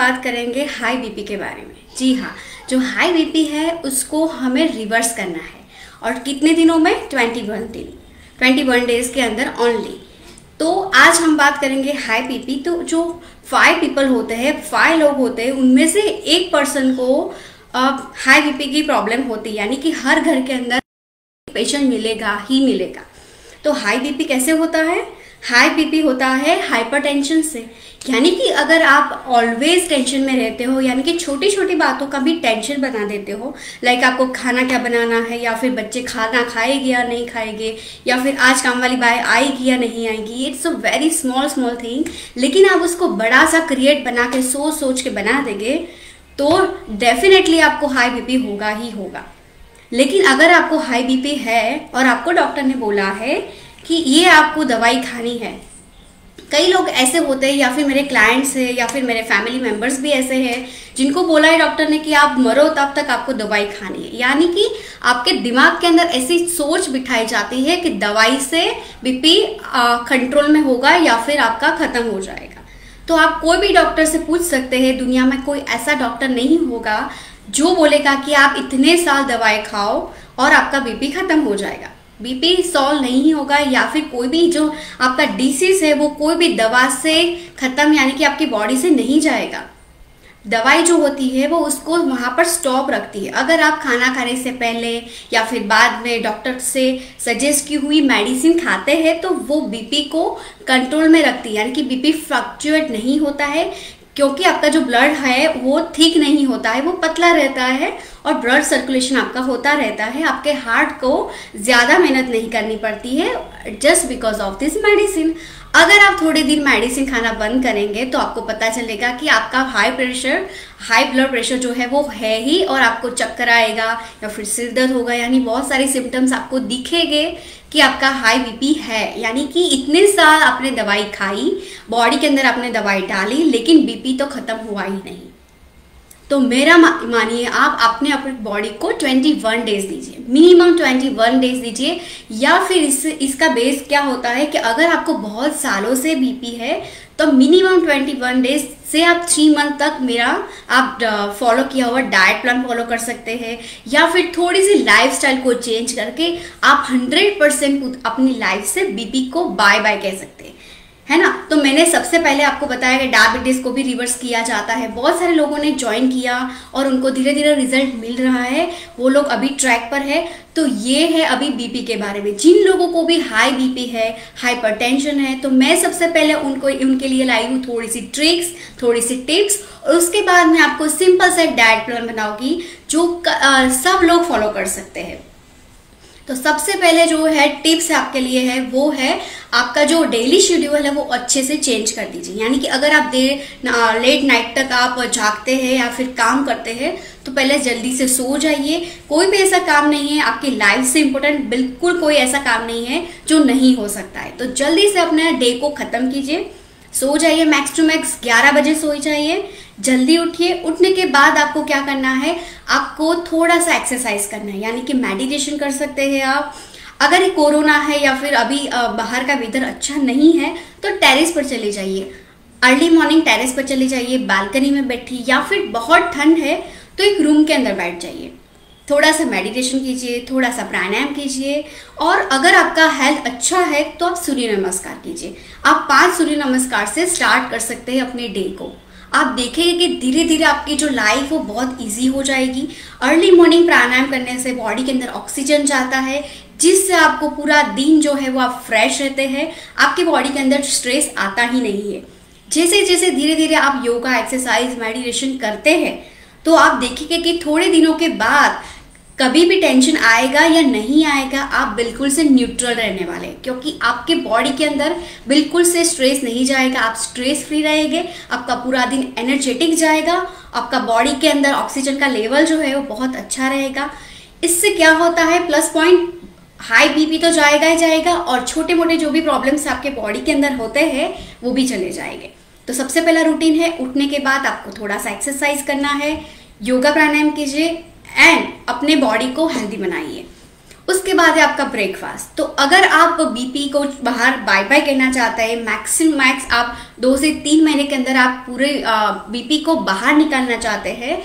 बात करेंगे high BP के बारे में। जी हाँ, जो हाई बीपी है उसको हमें रिवर्स करना है। और कितने दिनों में? 21 दिन, 21 डेज के अंदर ओनली। तो आज हम बात करेंगे हाई बीपी। तो जो 5 पीपल होते हैं, 5 लोग होते हैं, उनमें से एक पर्सन को हाई बीपी की प्रॉब्लम होती है, यानी कि हर घर के अंदर पेशेंट मिलेगा ही मिलेगा। तो हाई बीपी कैसे होता है? हाई बीपी होता है हाइपरटेंशन से, यानी कि अगर आप ऑलवेज टेंशन में रहते हो, यानी कि छोटी छोटी बातों का भी टेंशन बना देते हो, लाइक आपको खाना क्या बनाना है, या फिर बच्चे खाना खाएंगे या नहीं खाएंगे, या फिर आज काम वाली बाई आएगी या नहीं आएगी। It's a very small thing, लेकिन आप उसको बड़ा सा क्रिएट बना के सोच के बना देंगे तो डेफिनेटली आपको हाई बीपी होगा ही होगा। लेकिन अगर आपको हाई बीपी है और आपको डॉक्टर ने बोला है कि ये आपको दवाई खानी है, कई लोग ऐसे होते हैं, या फिर मेरे क्लाइंट्स हैं, या फिर मेरे फैमिली मेंबर्स भी ऐसे हैं जिनको बोला है डॉक्टर ने कि आप मरो तब तक आपको दवाई खानी है। यानी कि आपके दिमाग के अंदर ऐसी सोच बिठाई जाती है कि दवाई से बीपी कंट्रोल में होगा या फिर आपका खत्म हो जाएगा। तो आप कोई भी डॉक्टर से पूछ सकते हैं, दुनिया में कोई ऐसा डॉक्टर नहीं होगा जो बोलेगा कि आप इतने साल दवाई खाओ और आपका बीपी खत्म हो जाएगा। बीपी सॉल्व नहीं होगा, या फिर कोई भी जो आपका डिसीज है वो कोई भी दवा से खत्म, यानी कि आपकी बॉडी से नहीं जाएगा। दवाई जो होती है वो उसको वहाँ पर स्टॉप रखती है। अगर आप खाना खाने से पहले या फिर बाद में डॉक्टर से सजेस्ट की हुई मेडिसिन खाते हैं तो वो बीपी को कंट्रोल में रखती है, यानी कि बीपी फ्लक्चुएट नहीं होता है, क्योंकि आपका जो ब्लड है वो ठीक नहीं होता है, वो पतला रहता है और ब्लड सर्कुलेशन आपका होता रहता है। आपके हार्ट को ज़्यादा मेहनत नहीं करनी पड़ती है just because of this medicine. अगर आप थोड़े दिन मेडिसिन खाना बंद करेंगे तो आपको पता चलेगा कि आपका हाई ब्लड प्रेशर जो है वो है ही, और आपको चक्कर आएगा या फिर सिर दर्द होगा, यानी बहुत सारे सिम्टम्स आपको दिखेंगे कि आपका हाई बीपी है। यानी कि इतने साल आपने दवाई खाई, बॉडी के अंदर आपने दवाई डाली, लेकिन बीपी तो खत्म हुआ ही नहीं। तो मेरा मानिए, आप अपने बॉडी को 21 डेज दीजिए, मिनिमम 21 डेज दीजिए। या फिर इसका बेस क्या होता है कि अगर आपको बहुत सालों से बीपी है तो मिनिमम 21 डेज से आप 3 मंथ तक मेरा आप फॉलो किया हुआ डाइट प्लान फॉलो कर सकते हैं, या फिर थोड़ी सी लाइफस्टाइल को चेंज करके आप 100% अपनी लाइफ से बीपी को बाय बाय कह सकते हैं, है ना। तो मैंने सबसे पहले आपको बताया कि डायबिटीज को भी रिवर्स किया जाता है। बहुत सारे लोगों ने ज्वाइन किया और उनको धीरे धीरे रिजल्ट मिल रहा है, वो लोग अभी ट्रैक पर है। तो ये है अभी बीपी के बारे में। जिन लोगों को भी हाई बीपी है, हाइपरटेंशन है, तो मैं सबसे पहले उनके लिए लाई हूँ थोड़ी सी ट्रिक्स, थोड़ी सी टिप्स, और उसके बाद मैं आपको सिंपल सा डाइट प्लान बनाऊंगी जो सब लोग फॉलो कर सकते हैं। तो सबसे पहले जो है टिप्स आपके लिए है वो है आपका जो डेली शेड्यूल है वो अच्छे से चेंज कर दीजिए। यानी कि अगर आप लेट नाइट तक आप जागते हैं या फिर काम करते हैं तो पहले जल्दी से सो जाइए। कोई भी ऐसा काम नहीं है आपकी लाइफ से इम्पोर्टेंट, बिल्कुल कोई ऐसा काम नहीं है जो नहीं हो सकता है। तो जल्दी से अपने डे को खत्म कीजिए, सो जाइए, मैक्स टू मैक्स 11 बजे सो जाइए, जल्दी उठिए। उठने के बाद आपको क्या करना है, आपको थोड़ा सा एक्सरसाइज करना है, यानी कि मेडिटेशन कर सकते हैं आप। अगर कोरोना है या फिर अभी बाहर का वेदर अच्छा नहीं है तो टेरेस पर चले जाइए, अर्ली मॉर्निंग टेरेस पर चले जाइए, बालकनी में बैठिए, या फिर बहुत ठंड है तो एक रूम के अंदर बैठ जाइए, थोड़ा सा मेडिटेशन कीजिए, थोड़ा सा प्राणायाम कीजिए। और अगर आपका हेल्थ अच्छा है तो आप सूर्य नमस्कार कीजिए। आप 5 सूर्य नमस्कार से स्टार्ट कर सकते हैं अपने डे को। आप देखेंगे कि धीरे धीरे आपकी जो लाइफ वो बहुत इजी हो जाएगी। अर्ली मॉर्निंग प्राणायाम करने से बॉडी के अंदर ऑक्सीजन जाता है, जिससे आपको पूरा दिन जो है वो आप फ्रेश रहते हैं, आपके बॉडी के अंदर स्ट्रेस आता ही नहीं है। जैसे जैसे धीरे धीरे आप योगा, एक्सरसाइज, मेडिटेशन करते हैं तो आप देखेंगे कि थोड़े दिनों के बाद कभी भी टेंशन आएगा या नहीं आएगा, आप बिल्कुल से न्यूट्रल रहने वाले, क्योंकि आपके बॉडी के अंदर बिल्कुल से स्ट्रेस नहीं जाएगा, आप स्ट्रेस फ्री रहेंगे, आपका पूरा दिन एनर्जेटिक जाएगा, आपका बॉडी के अंदर ऑक्सीजन का लेवल जो है वो बहुत अच्छा रहेगा। इससे क्या होता है, प्लस पॉइंट, हाई बीपी तो जाएगा ही जाएगा, और छोटे मोटे जो भी प्रॉब्लम्स आपके बॉडी के अंदर होते हैं वो भी चले जाएंगे। तो सबसे पहला रूटीन है, उठने के बाद आपको थोड़ा सा एक्सरसाइज करना है, योगा प्राणायाम कीजिए एंड अपने बॉडी को हेल्दी बनाइए। उसके बाद है आपका ब्रेकफास्ट। तो अगर आप बीपी को बाहर बाय बाय कहना चाहते हैं, मैक्सिमम मैक्स आप 2 से 3 महीने के अंदर आप पूरे बीपी को बाहर निकालना चाहते हैं,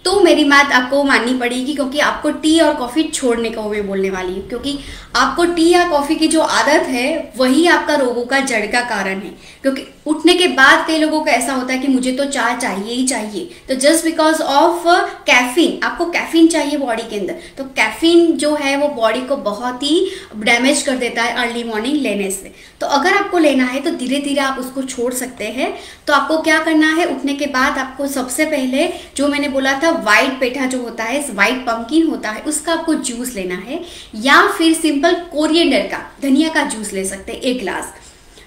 तो मेरी बात आपको माननी पड़ेगी, क्योंकि आपको टी और कॉफ़ी छोड़ने का वो मैं बोलने वाली हूँ। क्योंकि आपको टी या कॉफ़ी की जो आदत है वही आपका रोगों का जड़ का कारण है। क्योंकि उठने के बाद कई लोगों का ऐसा होता है कि मुझे तो चाय चाहिए ही चाहिए, तो जस्ट बिकॉज ऑफ कैफीन, आपको कैफीन चाहिए बॉडी के अंदर। तो कैफीन जो है वो बॉडी को बहुत ही डैमेज कर देता है अर्ली मॉर्निंग लेने से। तो अगर आपको लेना है तो धीरे धीरे आप उसको छोड़ सकते हैं। तो आपको क्या करना है, उठने के बाद आपको सबसे पहले जो मैंने बोला था व्हाइट पेठा जो होता है, व्हाइट पंपकिन होता है, उसका आपको जूस लेना है, या फिर सिंपल कोरिएंडर का, धनिया का जूस ले सकते हैं 1 गिलास।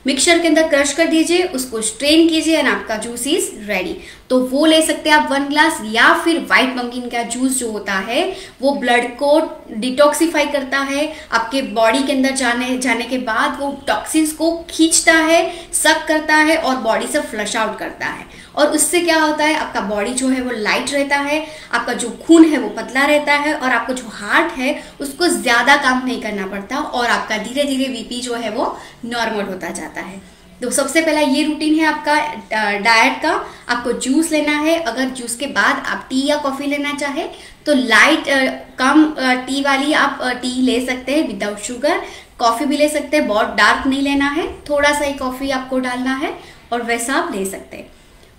मिक्सचर के अंदर क्रश कर दीजिए, उसको स्ट्रेन कीजिए एंड आपका जूस इज रेडी। तो वो ले सकते हैं आप 1 गिलास। या फिर व्हाइट पंपकिन का जूस जो होता है वो ब्लड को डिटॉक्सिफाई करता है, आपके बॉडी के अंदर जाने के बाद वो टॉक्सिन्स को खींचता है, सक करता है और बॉडी से फ्लश आउट करता है। और उससे क्या होता है, आपका बॉडी जो है वो लाइट रहता है, आपका जो खून है वो पतला रहता है, और आपका जो हार्ट है उसको ज़्यादा काम नहीं करना पड़ता, और आपका धीरे धीरे बीपी जो है वो नॉर्मल होता जाता है। तो सबसे पहला ये रूटीन है आपका डाइट का। आपको जूस लेना है। अगर जूस के बाद आप टी या कॉफ़ी लेना चाहे तो लाइट कम टी वाली आप टी ले सकते हैं विदाउट शुगर। कॉफ़ी भी ले सकते हैं, बहुत डार्क नहीं लेना है, थोड़ा सा ही कॉफ़ी आपको डालना है और वैसा आप ले सकते हैं।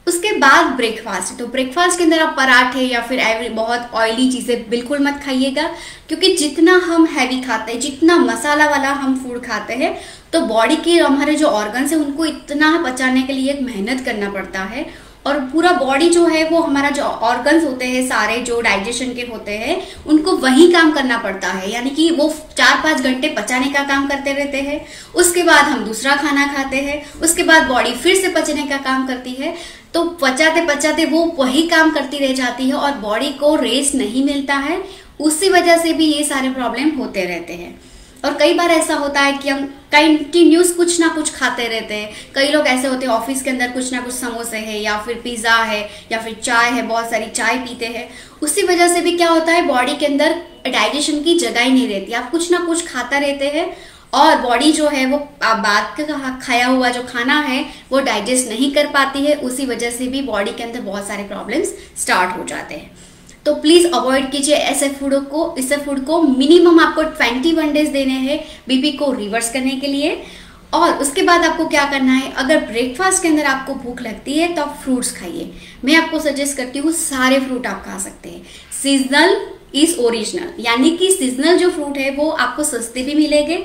उसके बाद ब्रेकफास्ट। तो ब्रेकफास्ट के अंदर आप पराठे या फिर बहुत ऑयली चीज़ें बिल्कुल मत खाइएगा, क्योंकि जितना हम हैवी खाते हैं, जितना मसाला वाला हम फूड खाते हैं, तो बॉडी के हमारे जो ऑर्गन्स हैं उनको इतना पचाने के लिए मेहनत करना पड़ता है। और पूरा बॉडी जो है वो हमारा जो ऑर्गन्स होते हैं सारे जो डाइजेशन के होते हैं उनको वही काम करना पड़ता है, यानी कि वो 4-5 घंटे पचाने का काम करते रहते हैं। उसके बाद हम दूसरा खाना खाते हैं, उसके बाद बॉडी फिर से पचने का काम करती है। तो पचाते पचाते वो वही काम करती रह जाती है और बॉडी को रेस्ट नहीं मिलता है। उसी वजह से भी ये सारे प्रॉब्लम होते रहते हैं। और कई बार ऐसा होता है कि हम कंटिन्यूस कुछ ना कुछ खाते रहते हैं। कई लोग ऐसे होते हैं ऑफिस के अंदर कुछ ना कुछ समोसे है या फिर पिज़्ज़ा है या फिर चाय है, बहुत सारी चाय पीते हैं। उसी वजह से भी क्या होता है, बॉडी के अंदर डाइजेशन की जगह ही नहीं रहती। आप कुछ ना कुछ खाता रहते हैं और बॉडी जो है वो बाद का खाया हुआ जो खाना है वो डाइजेस्ट नहीं कर पाती है। उसी वजह से भी बॉडी के अंदर बहुत सारे प्रॉब्लम्स स्टार्ट हो जाते हैं। तो प्लीज़ अवॉइड कीजिए ऐसे फूड को। मिनिमम आपको 21 डेज देने हैं बीपी को रिवर्स करने के लिए। और उसके बाद आपको क्या करना है, अगर ब्रेकफास्ट के अंदर आपको भूख लगती है तो आप फ्रूट्स खाइए। मैं आपको सजेस्ट करती हूँ सारे फ्रूट आप खा सकते हैं। सीजनल इज ओरिजिनल, यानी कि सीजनल जो फ्रूट है वो आपको सस्ते भी मिलेंगे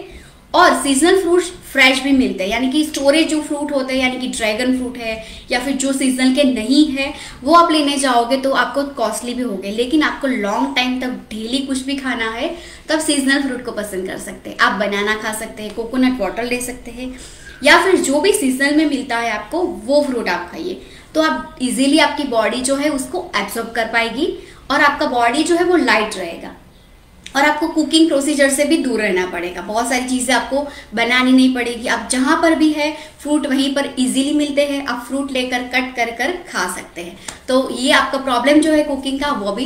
और सीजनल फ्रूट फ्रेश भी मिलते हैं। यानी कि स्टोरेज जो फ्रूट होते हैं, यानी कि ड्रैगन फ्रूट है या फिर जो सीजनल के नहीं है वो आप लेने जाओगे तो आपको कॉस्टली भी होंगे। लेकिन आपको लॉन्ग टाइम तक डेली कुछ भी खाना है तो आप सीजनल फ्रूट को पसंद कर सकते हैं। आप बनाना खा सकते हैं, कोकोनट वाटर ले सकते हैं, या फिर जो भी सीजनल में मिलता है आपको वो फ्रूट आप खाइए। तो आप इजीली आपकी बॉडी जो है उसको एब्जॉर्ब कर पाएगी और आपका बॉडी जो है वो लाइट रहेगा। और आपको कुकिंग प्रोसीजर से भी दूर रहना पड़ेगा। बहुत सारी चीज़ें आपको बनानी नहीं पड़ेगी। आप जहाँ पर भी है फ्रूट वहीं पर इजीली मिलते हैं, आप फ्रूट लेकर कट कर कर खा सकते हैं। तो ये आपका प्रॉब्लम जो है कुकिंग का वो भी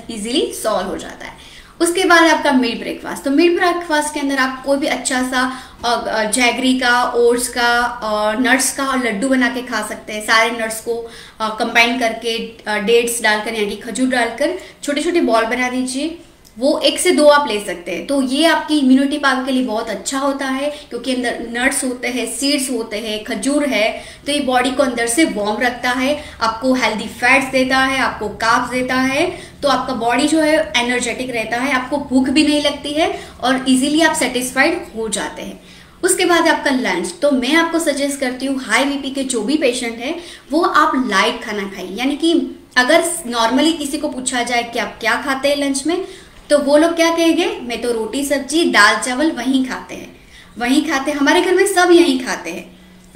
इजीली सॉल्व हो जाता है। उसके बाद आपका मिड ब्रेकफास्ट। तो मिड ब्रेकफास्ट के अंदर आप कोई भी अच्छा सा जैगरी का, ओट्स का, नट्स का लड्डू बना के खा सकते हैं। सारे नट्स को कंबाइन करके डेट्स डालकर यानी कि खजूर डालकर छोटे छोटे बॉल बना दीजिए। वो 1 से 2 आप ले सकते हैं। तो ये आपकी इम्यूनिटी पावर के लिए बहुत अच्छा होता है, क्योंकि अंदर नट्स होते हैं, सीड्स होते हैं, खजूर है, तो ये बॉडी को अंदर से वार्म रखता है, आपको हेल्दी फैट्स देता है, आपको कार्ब्स देता है। तो आपका बॉडी जो है एनर्जेटिक रहता है, आपको भूख भी नहीं लगती है और इजीली आप सेटिस्फाइड हो जाते हैं। उसके बाद आपका लंच। तो मैं आपको सजेस्ट करती हूँ हाई बीपी के जो भी पेशेंट है वो आप लाइट खाना खाइए। यानी कि अगर नॉर्मली किसी को पूछा जाए कि आप क्या खाते हैं लंच में, तो वो लोग क्या कहेंगे, मैं तो रोटी सब्जी दाल चावल वहीं खाते हैं, हमारे घर में सब यहीं खाते हैं।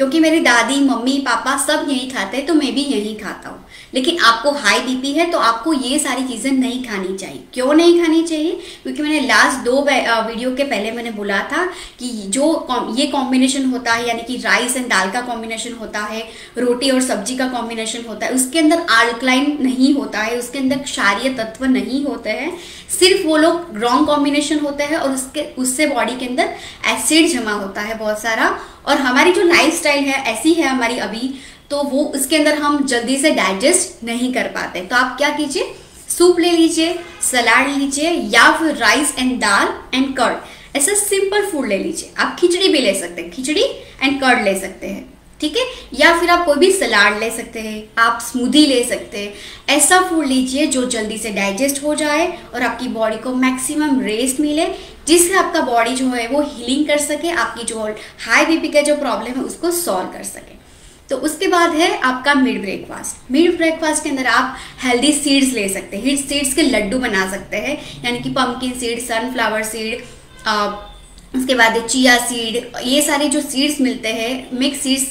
क्योंकि मेरी दादी मम्मी पापा सब यही खाते हैं तो मैं भी यही खाता हूँ। लेकिन आपको हाई बीपी है तो आपको ये सारी चीज़ें नहीं खानी चाहिए। क्यों नहीं खानी चाहिए? क्योंकि मैंने लास्ट 2 वीडियो के पहले मैंने बोला था कि जो ये कॉम्बिनेशन होता है, यानी कि राइस एंड दाल का कॉम्बिनेशन होता है, रोटी और सब्जी का कॉम्बिनेशन होता है, उसके अंदर अल्कलाइन नहीं होता है, उसके अंदर क्षारीय तत्व नहीं होते हैं, सिर्फ वो लोग रॉन्ग कॉम्बिनेशन होते हैं और उससे बॉडी के अंदर एसिड जमा होता है बहुत सारा। और हमारी जो लाइफस्टाइल है ऐसी है हमारी अभी, तो वो उसके अंदर हम जल्दी से डाइजेस्ट नहीं कर पाते। तो आप क्या कीजिए, सूप ले लीजिए, सलाद लीजिए, या फिर rice and dal and curd, ऐसा सिंपल फूड ले लीजिए। आप खिचड़ी भी ले सकते हैं, खिचड़ी एंड कर्ड ले सकते हैं, ठीक है। या फिर आप कोई भी सलाद ले सकते हैं, आप स्मूदी ले सकते हैं। ऐसा फूड लीजिए जो जल्दी से डाइजेस्ट हो जाए और आपकी बॉडी को मैक्सिमम रेस्ट मिले, जिससे आपका बॉडी जो है वो हीलिंग कर सके, आपकी जो हाई बीपी का जो प्रॉब्लम है उसको सॉल्व कर सके। तो उसके बाद है आपका मिड ब्रेकफास्ट। मिड ब्रेकफास्ट के अंदर आप हेल्दी सीड्स ले सकते हैं, सीड्स के लड्डू बना सकते हैं, यानी कि पंपकिन सीड, सनफ्लावर सीड, उसके बाद चिया सीड, ये सारे जो सीड्स मिलते हैं, मिक्स सीड्स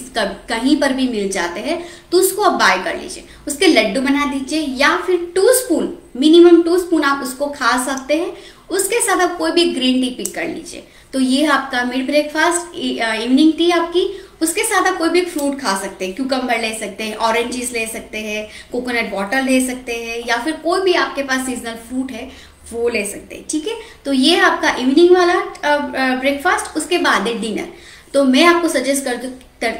कहीं पर भी मिल जाते हैं, तो उसको आप बाय कर लीजिए, उसके लड्डू बना दीजिए, या फिर 2 स्पून, मिनिमम 2 स्पून आप उसको खा सकते हैं। उसके साथ आप कोई भी ग्रीन टी पिक कर लीजिए। तो ये है आपका मिड ब्रेकफास्ट, इवनिंग टी आपकी। उसके साथ आप कोई भी फ्रूट खा सकते हैं, क्यूकम्बर ले सकते हैं, ऑरेंजेस ले सकते हैं, कोकोनट वाटर ले सकते हैं, या फिर कोई भी आपके पास सीजनल फ्रूट है वो ले सकते हैं, ठीक है। तो ये आपका इवनिंग वाला ब्रेकफास्ट। उसके बाद है डिनर। तो मैं आपको सजेस्ट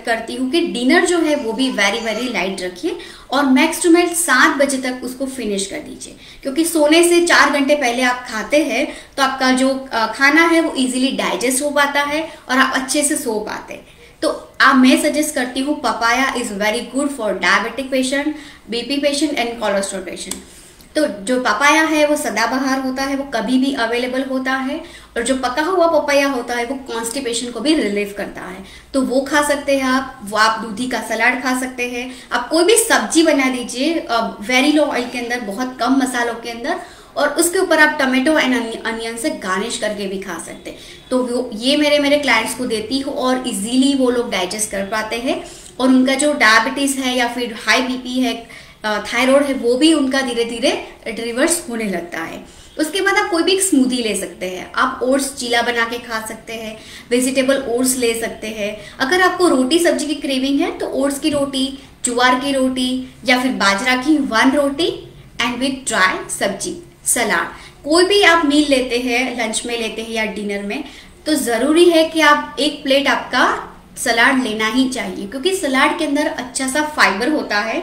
करती हूँ कि डिनर जो है वो भी वेरी वेरी लाइट रखिए और मैक्स टू मैक्स 7 बजे तक उसको फिनिश कर दीजिए, क्योंकि सोने से 4 घंटे पहले आप खाते हैं तो आपका जो खाना है वो इजीली डाइजेस्ट हो पाता है और आप अच्छे से सो पाते हैं। तो मैं सजेस्ट करती हूँ papaya is very good for diabetic patient, BP patient and cholesterol patient. तो जो पपाया है वो सदाबहार होता है, वो कभी भी अवेलेबल होता है, और जो पका हुआ पपाया होता है वो कॉन्स्टिपेशन को भी रिलीव करता है, तो वो खा सकते हैं आप दूधी का सलाद खा सकते हैं। आप कोई भी सब्जी बना दीजिए वेरी लो ऑयल के अंदर, बहुत कम मसालों के अंदर, और उसके ऊपर आप टमाटो एंड अनियन से गार्निश करके भी खा सकते हैं। तो ये मेरे क्लाइंट्स को देती हूँ और इजीली वो लोग डाइजेस्ट कर पाते हैं, और उनका जो डायबिटीज़ है या फिर हाई बीपी है, थायराइड है, वो भी उनका धीरे धीरे रिवर्स होने लगता है। उसके बाद आप कोई भी एक स्मूदी ले सकते हैं, आप ओट्स चीला बना के खा सकते हैं, वेजिटेबल ओट्स ले सकते हैं। अगर आपको रोटी सब्जी की क्रेविंग है तो ओट्स की रोटी, ज्वार की रोटी, या फिर बाजरा की 1 रोटी एंड विथ ड्राई सब्जी, सलाद। कोई भी आप मील लेते हैं, लंच में लेते हैं या डिनर में, तो ज़रूरी है कि आप 1 प्लेट आपका सलाद लेना ही चाहिए, क्योंकि सलाद के अंदर अच्छा सा फाइबर होता है।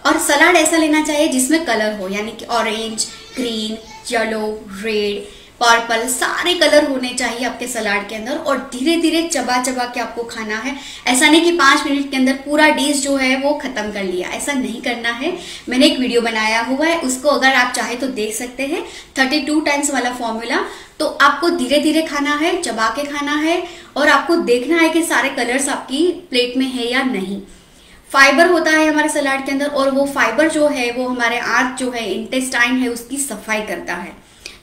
और सलाद ऐसा लेना चाहिए जिसमें कलर हो, यानी कि orange, green, yellow, red, purple, सारे कलर होने चाहिए आपके सलाद के अंदर, और धीरे धीरे चबा चबा के आपको खाना है। ऐसा नहीं कि 5 मिनट के अंदर पूरा डिश जो है वो खत्म कर लिया, ऐसा नहीं करना है। मैंने एक वीडियो बनाया हुआ है, उसको अगर आप चाहे तो देख सकते हैं, 32 टाइम्स वाला फॉर्मूला। तो आपको धीरे धीरे खाना है, चबा के खाना है, और आपको देखना है कि सारे कलर्स आपकी प्लेट में है या नहीं। फाइबर होता है हमारे सलाद के अंदर, और वो फाइबर जो है वो हमारे आंत जो है, इंटेस्टाइन है, उसकी सफाई करता है।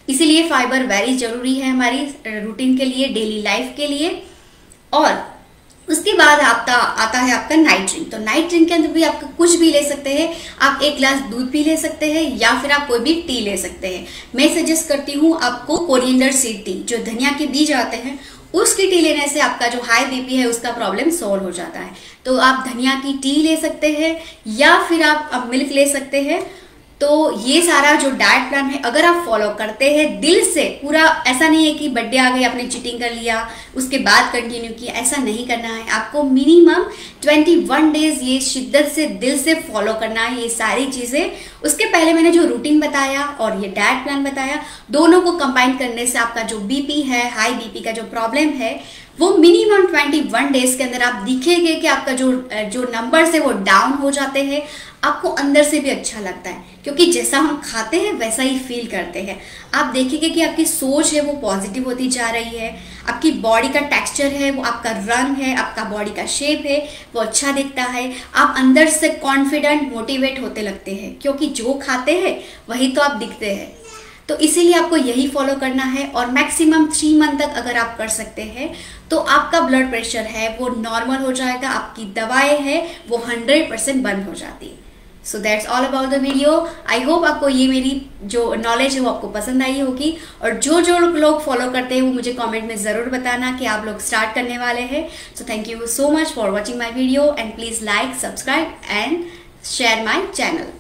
इसीलिए फाइबर वेरी जरूरी है हमारी रूटीन के लिए, डेली लाइफ के लिए। और उसके बाद आता है आपका नाइट ड्रिंक। तो नाइट ड्रिंक के अंदर भी आप कुछ भी ले सकते हैं, आप 1 गिलास दूध भी ले सकते हैं, या फिर आप कोई भी टी ले सकते हैं। मैं सजेस्ट करती हूँ आपको कोरिएंडर सीड टी, जो धनिया के बीज आते हैं, उसकी टी लेने से आपका जो हाई बीपी है उसका प्रॉब्लम सॉल्व हो जाता है। तो आप धनिया की टी ले सकते हैं, या फिर आप मिल्क ले सकते हैं। तो ये सारा जो डाइट प्लान है अगर आप फॉलो करते हैं दिल से, पूरा ऐसा नहीं है कि बर्थडे आ गई आपने चीटिंग कर लिया उसके बाद कंटिन्यू किया, ऐसा नहीं करना है। आपको मिनिमम 21 डेज ये शिद्दत से दिल से फॉलो करना है ये सारी चीज़ें। उसके पहले मैंने जो रूटीन बताया और ये डाइट प्लान बताया, दोनों को कंबाइन करने से आपका जो बीपी है, हाई बीपी का जो प्रॉब्लम है, वो मिनिमम 21 डेज के अंदर आप दिखेंगे कि आपका जो नंबर्स है वो डाउन हो जाते हैं। आपको अंदर से भी अच्छा लगता है, क्योंकि जैसा हम खाते हैं वैसा ही फील करते हैं। आप देखेंगे कि आपकी सोच है वो पॉजिटिव होती जा रही है, आपकी बॉडी का टेक्सचर है वो, आपका रंग है, आपका बॉडी का शेप है वो अच्छा दिखता है। आप अंदर से कॉन्फिडेंट, मोटिवेट होते लगते हैं, क्योंकि जो खाते हैं वही तो आप दिखते हैं। तो इसीलिए आपको यही फॉलो करना है और मैक्सिमम 3 मंथ तक अगर आप कर सकते हैं तो आपका ब्लड प्रेशर है वो नॉर्मल हो जाएगा, आपकी दवाएं हैं वो 100% बंद हो जाती है। So that's all about the video. I hope आपको ये मेरी जो नॉलेज है वो आपको पसंद आई होगी, और जो जो लोग फॉलो करते हैं वो मुझे कमेंट में ज़रूर बताना कि आप लोग स्टार्ट करने वाले हैं। So thank you so much for watching my video and please like, subscribe and share my channel.